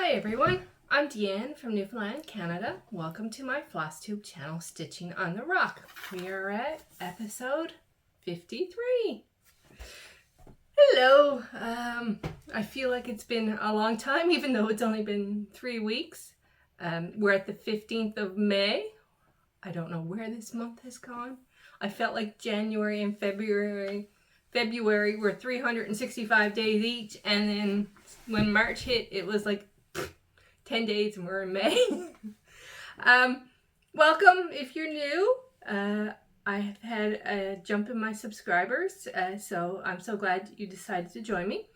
Hi everyone, I'm Deanne from Newfoundland, Canada. Welcome to my FlossTube channel, Stitching on the Rock. We are at episode 53. Hello. I feel like it's been a long time, even though it's only been 3 weeks. We're at the 15th of May. I don't know where this month has gone. I felt like January and February were 365 days each, and then when March hit, it was like 10 days and we're in May. Welcome if you're new. I have had a jump in my subscribers, so I'm so glad you decided to join me.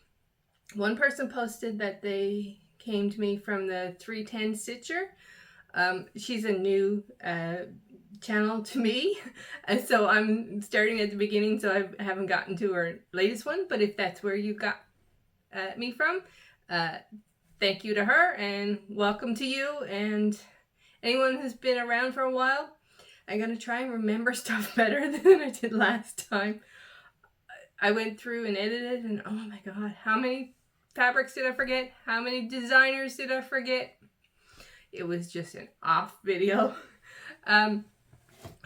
One person posted that they came to me from the 310 Stitcher. She's a new channel to me, and so I'm starting at the beginning, so I haven't gotten to her latest one, but if that's where you got me from, thank you to her and welcome to you and anyone who's been around for a while. I'm going to try and remember stuff better than I did last time. I went through and edited, and oh my god, how many fabrics did I forget? How many designers did I forget? It was just an off video.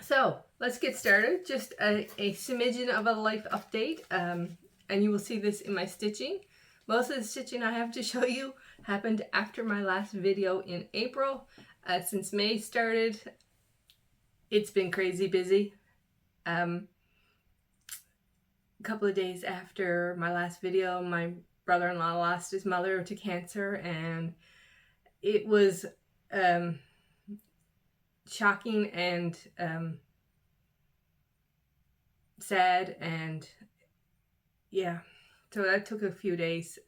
So let's get started. Just a smidgen of a life update, and you will see this in my stitching. Most of the stitching I have to show you happened after my last video in April. Since May started, it's been crazy busy. A couple of days after my last video, my brother-in-law lost his mother to cancer, and it was shocking and sad, and yeah, so that took a few days.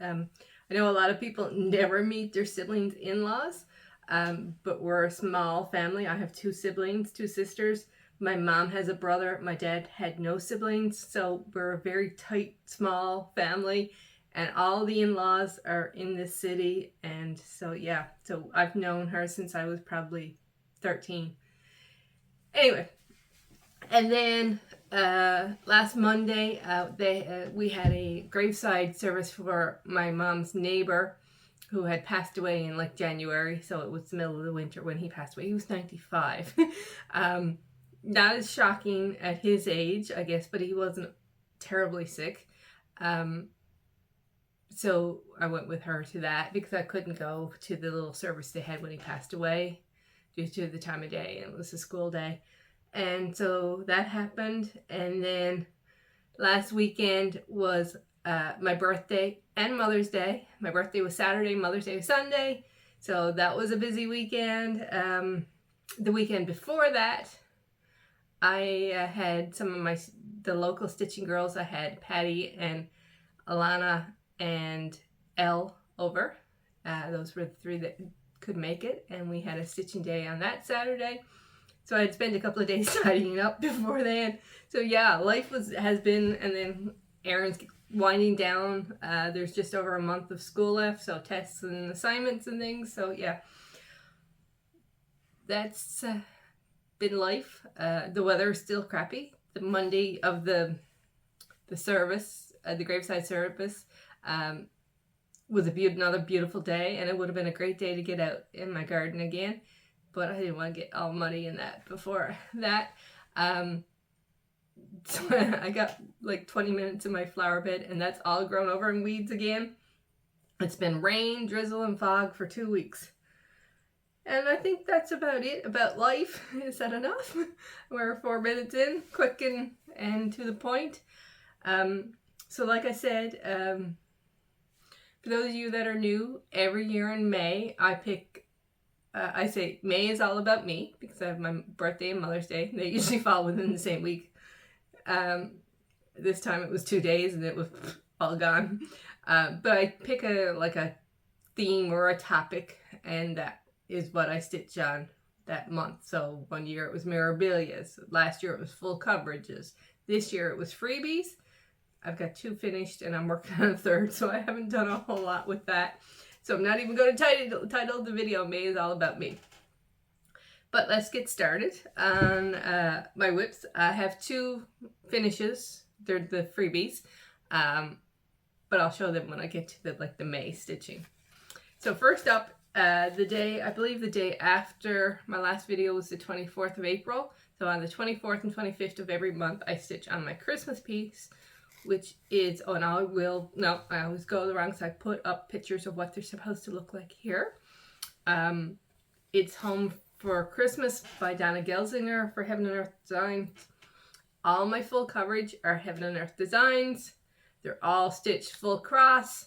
I know a lot of people never meet their siblings' in-laws, but we're a small family. I have 2 siblings, 2 sisters. My mom has a brother. My dad had no siblings, so we're a very tight, small family, and all the in-laws are in this city, and so yeah, so I've known her since I was probably 13. Anyway, and then last Monday, we had a graveside service for my mom's neighbor who had passed away in like January, so it was the middle of the winter when he passed away. He was 95. Not as shocking at his age, I guess, but he wasn't terribly sick. So I went with her to that because I couldn't go to the little service they had when he passed away due to the time of day, and it was a school day. And so that happened, and then last weekend was my birthday and Mother's Day. My birthday was Saturday, Mother's Day was Sunday, so that was a busy weekend. The weekend before that, I had some of the local stitching girls. I had Patty and Alana and Elle over. Those were the 3 that could make it, and we had a stitching day on that Saturday. So I'd spend a couple of days tidying up before then. So yeah, life has been, and then Erin's winding down. There's just over a month of school left, so tests and assignments and things. So yeah, that's been life. The weather is still crappy. The Monday of the service, the graveside service, was another beautiful day, and it would have been a great day to get out in my garden again. But I didn't want to get all muddy in that before that. So I got like 20 minutes in my flower bed, and that's all grown over in weeds again. It's been rain, drizzle, and fog for 2 weeks. And I think that's about it about life. Is that enough? We're 4 minutes in, quick and to the point. So like I said, for those of you that are new, every year in May, I say May is all about me because I have my birthday and Mother's Day. They usually fall within the same week. This time it was 2 days and it was all gone. But I pick a theme or a topic, and that is what I stitch on that month. So one year it was Mirabilias. Last year it was full coverages. This year it was freebies. I've got 2 finished and I'm working on a 3rd, so I haven't done a whole lot with that. So I'm not even going to title the video May is all about me. But let's get started on my whips. I have 2 finishes. They're the freebies. But I'll show them when I get to the May stitching. So first up, I believe the day after my last video was the 24th of April. So on the 24th and 25th of every month, I stitch on my Christmas piece, which is, oh, and I always go the wrong side. I put up pictures of what they're supposed to look like here. It's Home for Christmas by Donna Gelsinger for Heaven and Earth Designs. All my full coverage are Heaven and Earth Designs. They're all stitched full cross.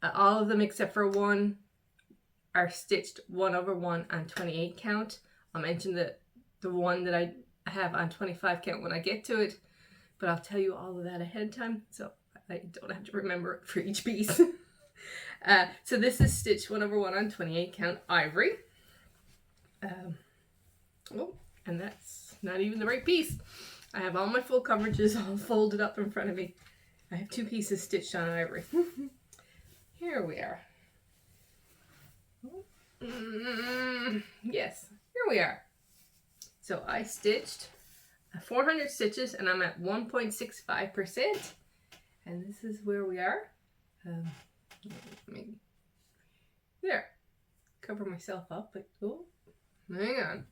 All of them except for one are stitched 1/1 on 28 count. I'll mention the one that I have on 25 count when I get to it, but I'll tell you all of that ahead of time, so I don't have to remember it for each piece. So this is stitched 1/1 on 28 count ivory. And that's not even the right piece. I have all my full coverages all folded up in front of me. I have 2 pieces stitched on ivory. Here we are. Yes, here we are. So I stitched 400 stitches and I'm at 1.65%. And this is where we are. Maybe there. Cover myself up, but oh, hang on.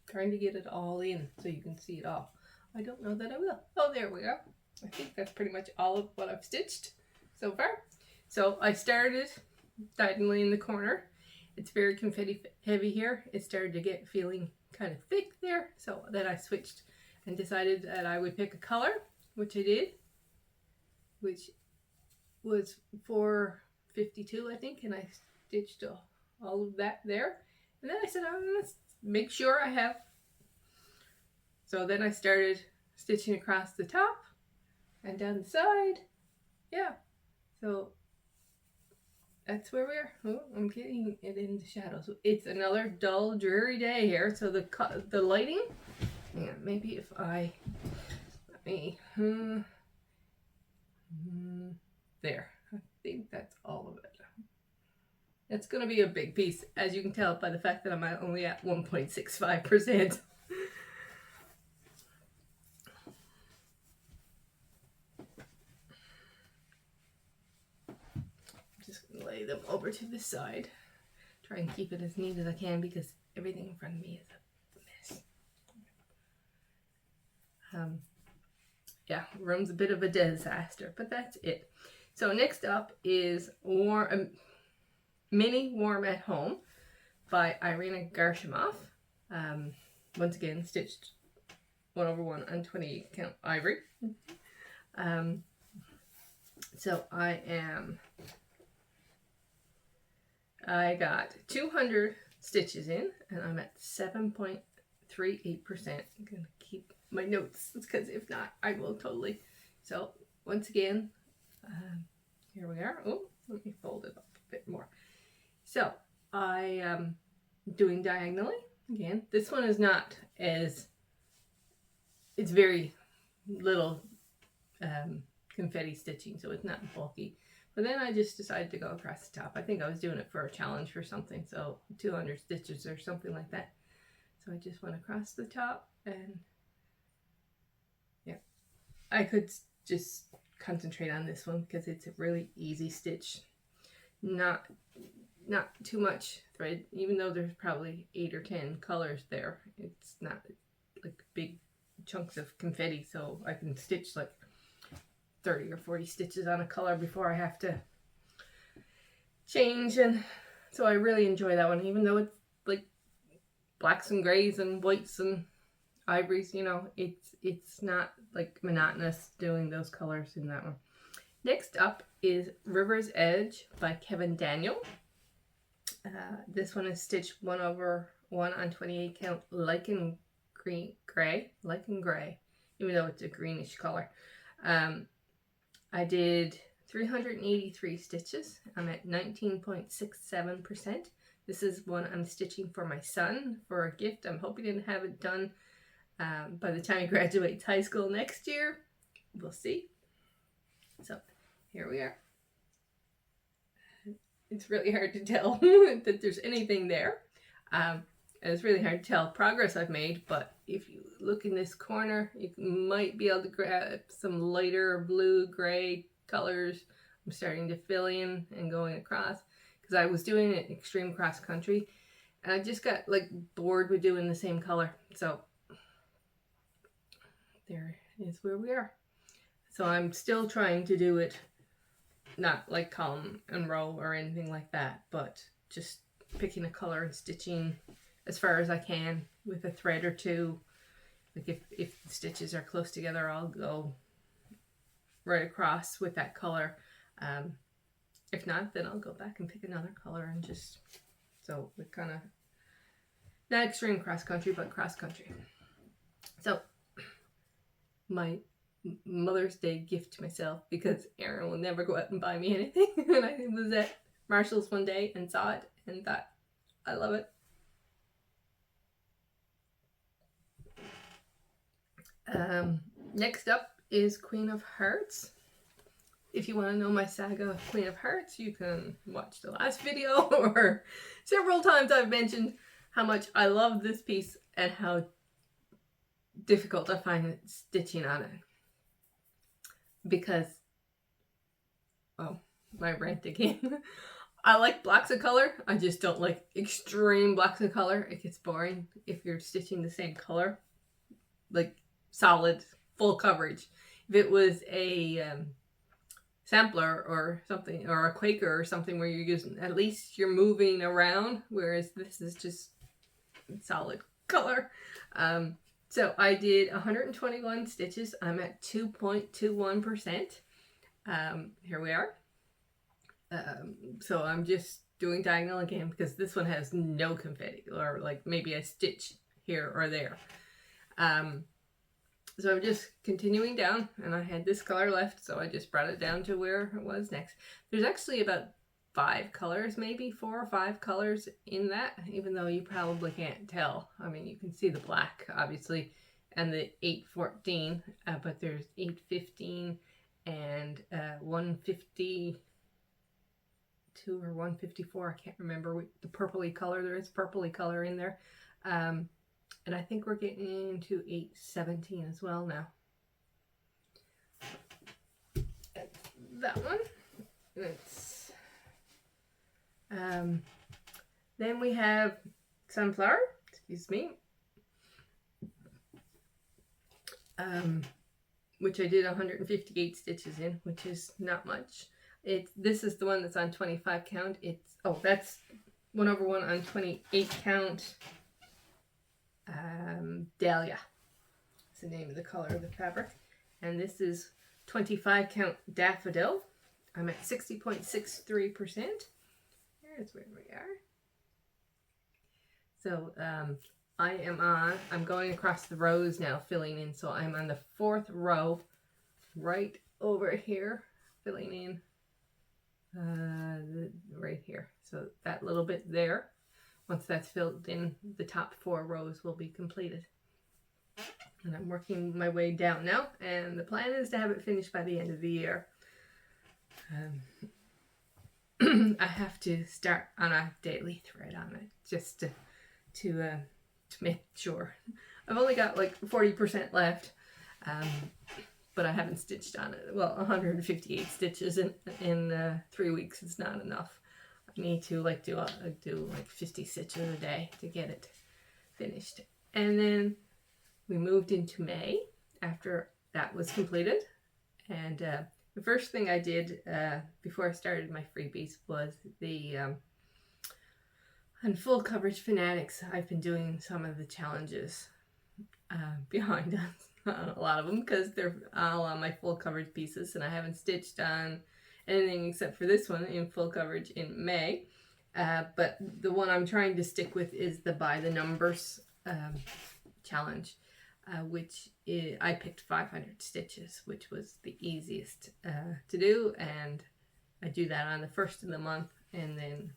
Trying to get it all in so you can see it all. I don't know that I will. Oh, there we go. I think that's pretty much all of what I've stitched so far. So I started diagonally in the corner. It's very confetti heavy here. It started to get feeling kind of thick there. So then I switched and decided that I would pick a color, which I did, which was 452, I think, and I stitched all of that there. And then I said, oh, let's make sure I have. So then I started stitching across the top and down the side. Yeah. So that's where we are. Oh, I'm getting it in the shadows. It's another dull, dreary day here. So the lighting, yeah, maybe if I, let me, there. I think that's all of it. It's going to be a big piece, as you can tell by the fact that I'm only at 1.65%. Just going to lay them over to the side. Try and keep it as neat as I can because everything in front of me is a mess. Yeah, room's a bit of a disaster, but that's it. So next up is Mini Warm at Home by Irina Gershimov. Once again, stitched 1/1 on 28 count ivory. So I got 200 stitches in and I'm at 7.38%. I'm gonna keep my notes because if not, I will totally. So once again, here we are. Oh, let me fold it up a bit more. So I am doing diagonally again. This one is not as, it's very little confetti stitching, so it's not bulky. But then I just decided to go across the top. I think I was doing it for a challenge or something, so 200 stitches or something like that. So I just went across the top and yeah, I could just concentrate on this one because it's a really easy stitch. Not too much thread, even though there's probably 8 or 10 colors there. It's not like big chunks of confetti, so I can stitch like 30 or 40 stitches on a color before I have to change. And so I really enjoy that one, even though it's like blacks and grays and whites and ivories, you know, it's not like monotonous doing those colors in that one. Next up is River's Edge by Kevin Daniel. This one is stitched 1/1 on 28 count lichen gray, even though it's a greenish color. I did 383 stitches. I'm at 19.67%. This is one I'm stitching for my son for a gift. I'm hoping to have it done by the time he graduates high school next year. We'll see. So here we are. It's really hard to tell that there's anything there. And it's really hard to tell progress I've made, but if you look in this corner, you might be able to grab some lighter blue, gray colors. I'm starting to fill in and going across because I was doing it extreme cross country, and I just got like bored with doing the same color. So there is where we are. So I'm still trying to do it not like column and row or anything like that, but just picking a color and stitching as far as I can with a thread or two. Like if the stitches are close together, I'll go right across with that color. If not, then I'll go back and pick another color and just, so we're kind of not extreme cross country, but cross country. So my Mother's Day gift to myself, because Erin will never go out and buy me anything, and I was at Marshall's one day and saw it and thought, I love it. Next up is Queen of Hearts. If you want to know my saga of Queen of Hearts, you can watch the last video, or several times I've mentioned how much I love this piece and how difficult I find stitching on it. Because, oh, my rant again. I like blocks of color. I just don't like extreme blocks of color. It gets boring if you're stitching the same color. Like solid, full coverage. If it was a sampler or something, or a Quaker or something where you're using, at least you're moving around, whereas this is just solid color. So I did 121 stitches. I'm at 2.21%. Here we are. So I'm just doing diagonal again because this one has no confetti, or like maybe a stitch here or there. So I'm just continuing down, and I had this color left, so I just brought it down to where it was next. There's actually about 5 colors, maybe 4 or 5 colors in that, even though you probably can't tell. I mean, you can see the black, obviously, and the 814, but there's 815 and 152 or 154. I can't remember the purpley color. There is purpley color in there. And I think we're getting into 817 as well now. That one. It's then we have Sunflower, excuse me, which I did 158 stitches in, which is not much. This is the one that's on 25 count. That's 1/1 on 28 count. Dahlia. It's the name of the color of the fabric. And this is 25 count Daffodil. I'm at 60.63%. Here's where we are. So I'm going across the rows now, filling in. So I'm on the 4th row, right over here, filling in right here. So that little bit there. Once that's filled in, the top 4 rows will be completed. And I'm working my way down now, and the plan is to have it finished by the end of the year. I have to start on a daily thread on it, just to make sure. I've only got like 40% left, but I haven't stitched on it. Well, 158 stitches in 3 weeks is not enough. I need to do like 50 stitches a day to get it finished. And then we moved into May after that was completed. And the first thing I did before I started my freebies was the on Full Coverage Fanatics. I've been doing some of the challenges behind a lot of them because they're all on my full coverage pieces, and I haven't stitched on anything except for this one in full coverage in May. But the one I'm trying to stick with is the By the Numbers challenge, which I picked 500 stitches, which was the easiest to do, and I do that on the 1st of the month, and then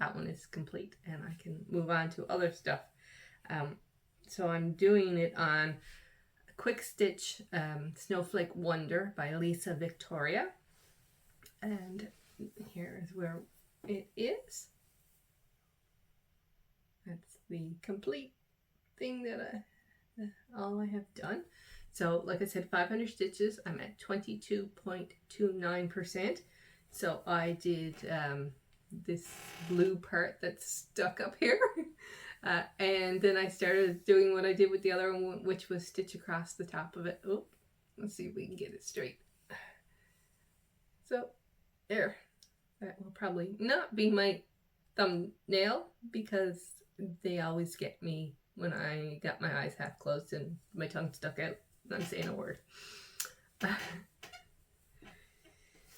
that one is complete and I can move on to other stuff. So I'm doing it on Quick Stitch Snowflake Wonder by Lisa Victoria, and here is where it is. That's the complete thing that all I have done. So like I said, 500 stitches. I'm at 22.29%. So I did this blue part that's stuck up here. And then I started doing what I did with the other one, which was stitch across the top of it. Oh, let's see if we can get it straight. So there, that will probably not be my thumbnail because they always get me when I got my eyes half closed and my tongue stuck out and I'm saying a word.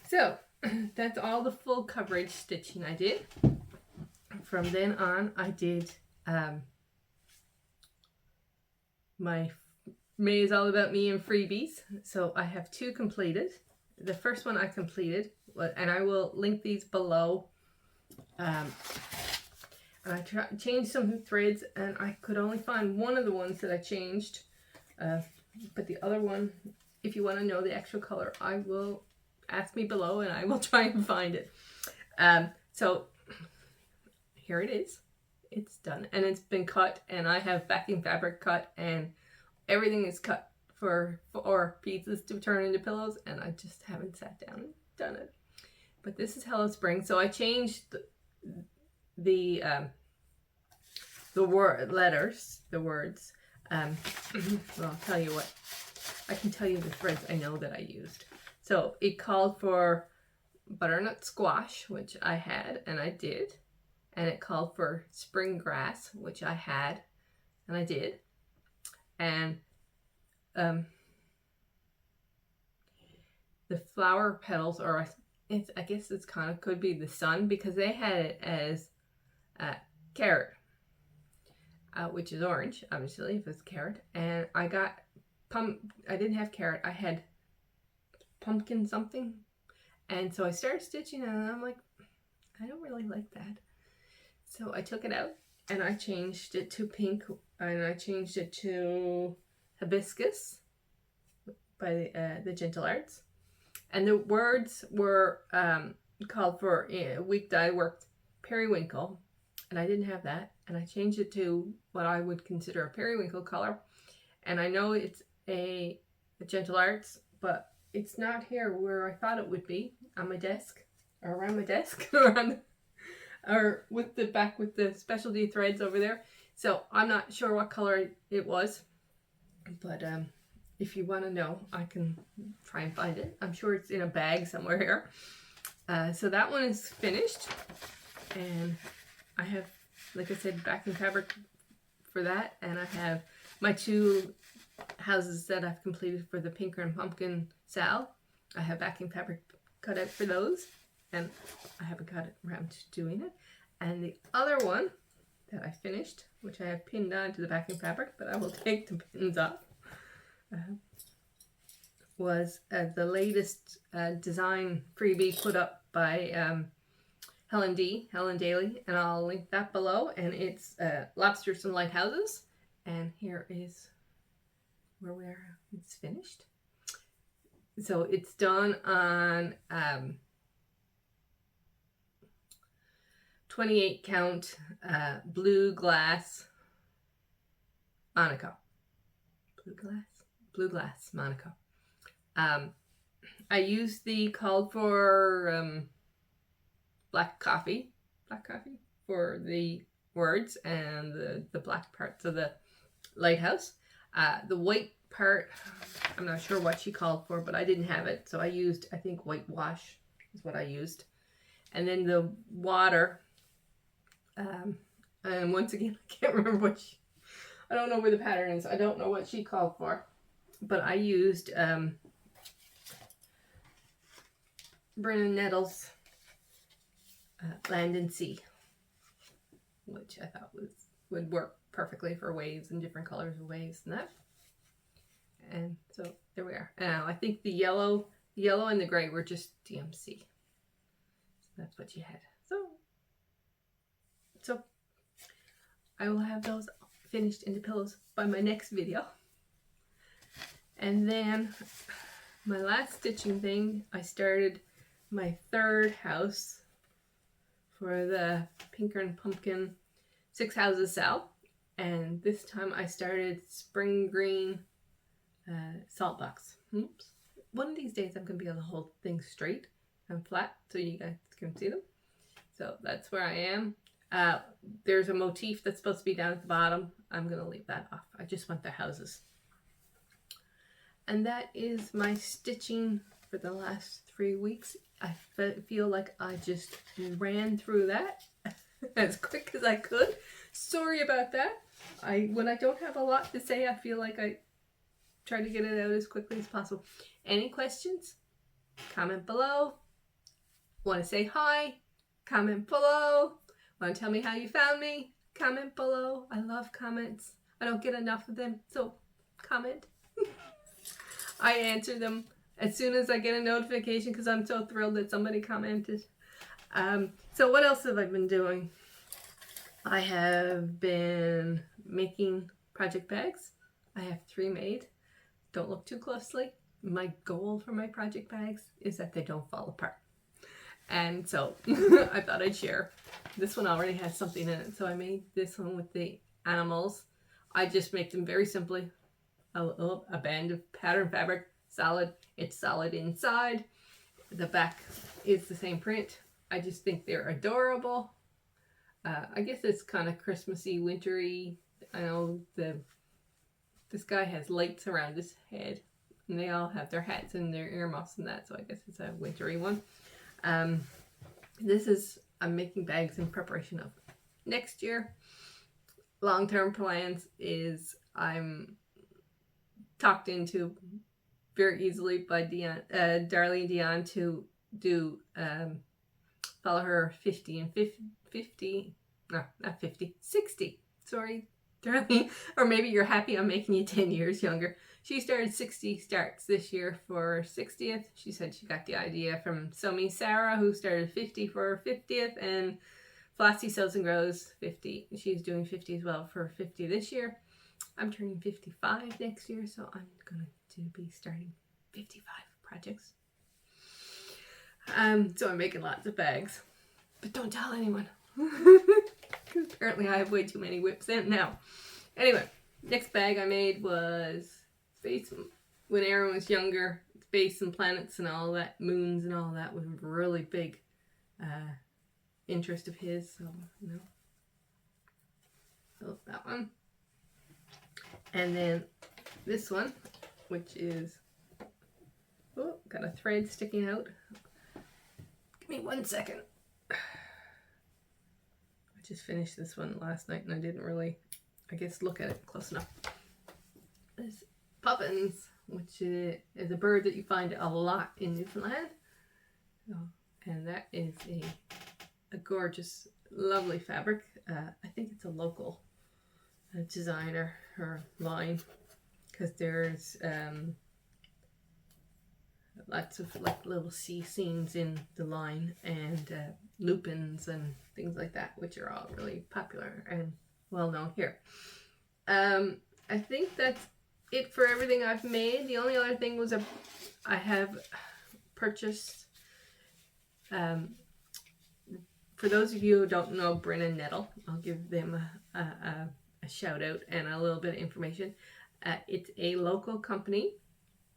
So that's all the full coverage stitching I did. From then on, I did my May is All About Me and freebies. So I have 2 completed. The first one I completed, and I will link these below. And I changed some threads, and I could only find one of the ones that I changed. But the other one, if you want to know the actual color, I will ask me below, and I will try and find it. So here it is. It's done, and it's been cut, and I have backing fabric cut, and everything is cut for pieces to turn into pillows, and I just haven't sat down and done it. But this is Hello Spring. So I changed the words. Well, I'll tell you what. I can tell you the threads I know that I used. So it called for butternut squash, which I had, and I did. And it called for spring grass, which I had, and I did. And the flower petals, or I guess it's kind of could be the sun, because they had it as carrot, which is orange, obviously, if it's carrot. And I got I didn't have carrot, I had pumpkin something. And so I started stitching it, and I'm like, I don't really like that. So I took it out, and I changed it to pink, and I changed it to Hibiscus by the Gentle Arts. And the words were called for a week that I worked periwinkle, and I didn't have that, and I changed it to what I would consider a periwinkle color. And I know it's a Gentle Arts, but it's not here where I thought it would be, on my desk, or around my desk, or with the specialty threads over there. So I'm not sure what color it was, but if you want to know, I can try and find it. I'm sure it's in a bag somewhere here. So that one is finished, and I have, like I said, backing fabric for that, and I have my 2 houses that I've completed for the Pinker and Pumpkin Sal. I have backing fabric cut out for those, and I haven't got around to doing it. And the other one that I finished, which I have pinned onto the backing fabric, but I will take the pins off, was the latest design freebie put up by Helen Daly, and I'll link that below. And it's Lobsters and Lighthouses, and here is where it's finished. So it's done on 28 count blue glass Monaco. Blue glass Monaco. I used the called for black coffee for the words and the black parts of the lighthouse. The white part, I'm not sure what she called for, but I didn't have it, so I used, I think, whitewash is what I used. And then the water, and once again, I can't remember what I don't know where the pattern is. I don't know what she called for, but I used Brennan Nettles Land and Sea, which I thought would work perfectly for waves and different colors of waves and that. And so there we are. Now I think the yellow and the gray were just DMC. So that's what you had. So I will have those finished into pillows by my next video. And then my last stitching thing, I started my 3rd house for the Pinker and Pumpkin 6 Houses Sal. And this time I started spring green salt box. Oops. One of these days I'm going to be able to hold things straight and flat so you guys can see them. So that's where I am. There's a motif that's supposed to be down at the bottom. I'm going to leave that off. I just want the houses. And that is my stitching for the last 3 weeks. I feel like I just ran through that as quick as I could. Sorry about that. When I don't have a lot to say, I feel like I try to get it out as quickly as possible. Any questions? Comment below. Want to say hi? Comment below. Want to tell me how you found me? Comment below. I love comments. I don't get enough of them, so comment. I answer them as soon as I get a notification because I'm so thrilled that somebody commented. So what else have I been doing? I have been making project bags. I have 3 made. Don't look too closely. My goal for my project bags is that they don't fall apart. And so I thought I'd share. This one already has something in it. So I made this one with the animals. I just make them very simply. A band of pattern fabric, solid. It's solid inside. The back is the same print. I just think they're adorable. I guess it's kind of Christmassy, wintry. I know this guy has lights around his head, and they all have their hats and their earmuffs and that, so I guess it's a wintry one. I'm making bags in preparation of next year. Long-term plans is I'm talked into very easily by Darlene Dion to do follow her 60, sorry Darlene, or maybe you're happy I'm making you 10 years younger. She started 60 starts this year for 60th. She said she got the idea from Somi Sarah, who started 50 for her 50th, and Flossie Sews and Grows 50. She's doing 50 as well for 50 this year. I'm turning 55 next year, so I'm going to be starting 55 projects. So I'm making lots of bags. But don't tell anyone. Because apparently I have way too many whips in now. Anyway, next bag I made was space. When Aaron was younger, space and planets and all that, moons and all that was a really big interest of his. So, built that one. And then this one, which is, got a thread sticking out. Give me 1 second. I just finished this one last night and I didn't really, look at it close enough. This Puffins, which is a bird that you find a lot in Newfoundland. And that is a gorgeous, lovely fabric. I think it's a local designer or line, because there's lots of like little sea scenes in the line, and lupins and things like that, which are all really popular and well known here. I think that's it for everything I've made. The only other thing was I have purchased, for those of you who don't know Bryn and Nettle, I'll give them a shout out and a little bit of information. It's a local company.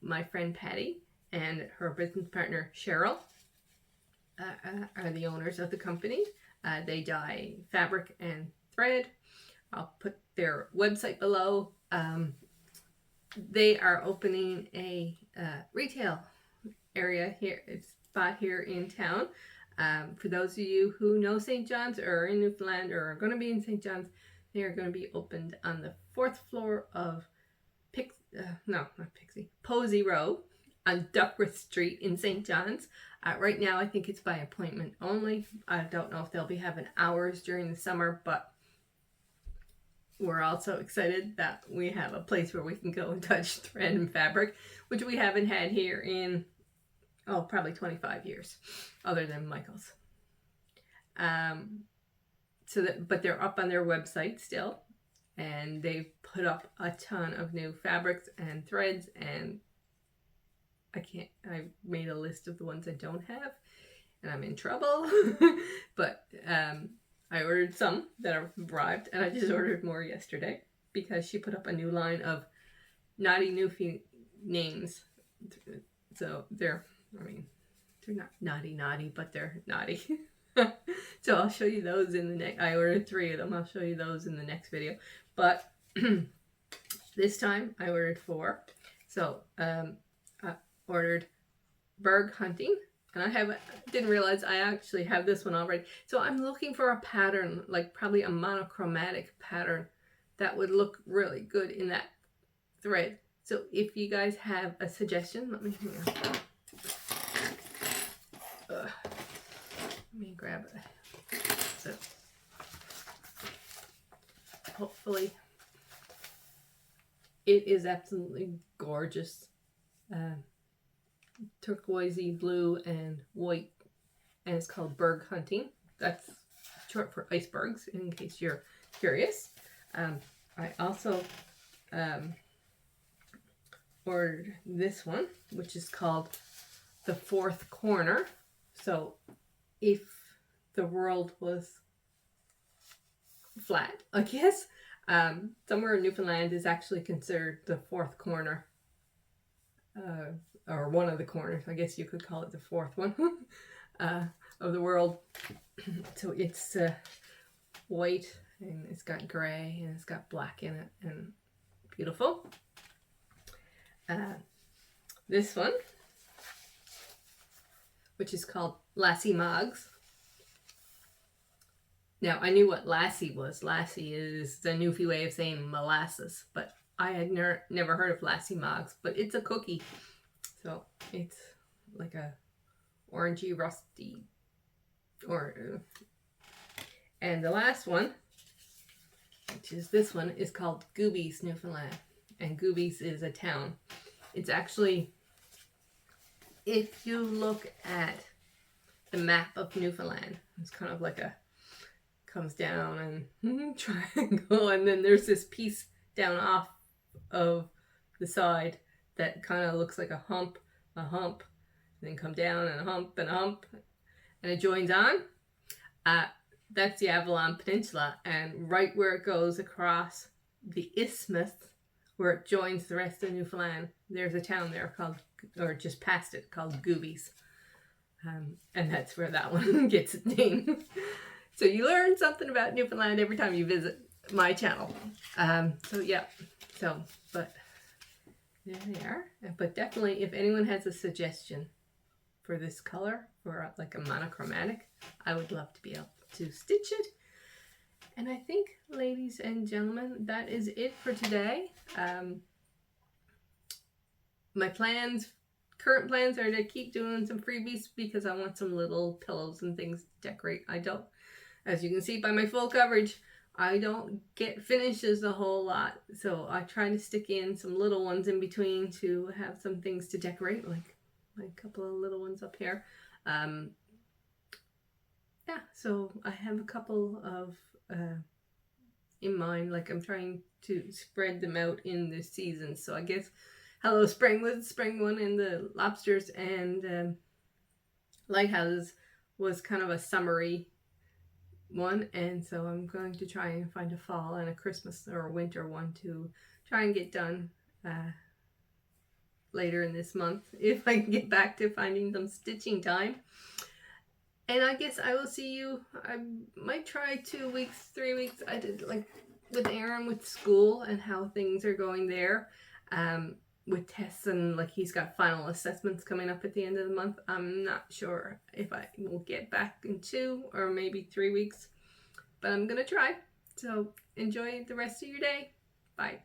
My friend Patty and her business partner Cheryl are the owners of the company. They dye fabric and thread. I'll put their website below. They are opening a retail area here, spot here in town. For those of you who know St. John's or are in Newfoundland or are going to be in St. John's, they are going to be opened on the 4th floor of Posey Row on Duckworth Street in St. John's. Right now, I think it's by appointment only. I don't know if they'll be having hours during the summer, but we're also excited that we have a place where we can go and touch thread and fabric, which we haven't had here in, probably 25 years, other than Michael's. But they're up on their website still, and they've put up a ton of new fabrics and threads, and I made a list of the ones I don't have, and I'm in trouble. But I ordered some that have arrived, and I just ordered more yesterday because she put up a new line of naughty Newfie names. So they're not naughty, but they're naughty. So I'll show you those in the next. I ordered 3 of them. I'll show you those in the next video. But this time I ordered 4. So I ordered Berg Hunting. And I didn't realize I actually have this one already. So I'm looking for a pattern, like probably a monochromatic pattern that would look really good in that thread. So if you guys have a suggestion, let me grab it. So hopefully it is absolutely gorgeous. Turquoisey blue and white, and it's called Berg Hunting. That's short for icebergs, in case you're curious. I also ordered this one, which is called The Fourth Corner. So if the world was flat, I guess, somewhere in Newfoundland is actually considered the fourth corner, or one of the corners, I guess you could call it the fourth one, of the world. So it's white, and it's got gray, and it's got black in it, and beautiful. This one, which is called Lassie Moggs. Now, I knew what lassie was. Lassie is the Newfie way of saying molasses, but I had never heard of Lassie Moggs, but it's a cookie. So it's like a orangey, rusty, and the last one, which is this one, is called Goobies, Newfoundland. And Goobies is a town. It's actually, if you look at the map of Newfoundland, it's kind of like comes down and triangle, and then there's this piece down off of the side that kind of looks like a hump, and then come down and a hump, and it joins on. That's the Avalon Peninsula, and right where it goes across the isthmus, where it joins the rest of Newfoundland, there's a town there called, or just past it, called Goobies. And that's where that one gets its name. So you learn something about Newfoundland every time you visit my channel. But there they are. But definitely, if anyone has a suggestion for this color, for like a monochromatic, I would love to be able to stitch it. And I think, ladies and gentlemen, that is it for today. My current plans are to keep doing some freebies because I want some little pillows and things to decorate. As you can see by my full coverage, I don't get finishes a whole lot. So I try to stick in some little ones in between to have some things to decorate, like a couple of little ones up here. So I have a couple of in mind, like I'm trying to spread them out in this season. So I guess Hello Spring was the spring one, and the lobsters and lighthouses was kind of a summery one, and so I'm going to try and find a fall and a Christmas or a winter one to try and get done later in this month, if I can get back to finding some stitching time. And I guess I will see you. I might try 2 weeks, 3 weeks. I did like with Aaron with school and how things are going there. With tests, and like he's got final assessments coming up at the end of the month. I'm not sure if I will get back in 2 or maybe 3 weeks, but I'm gonna try. So enjoy the rest of your day. Bye.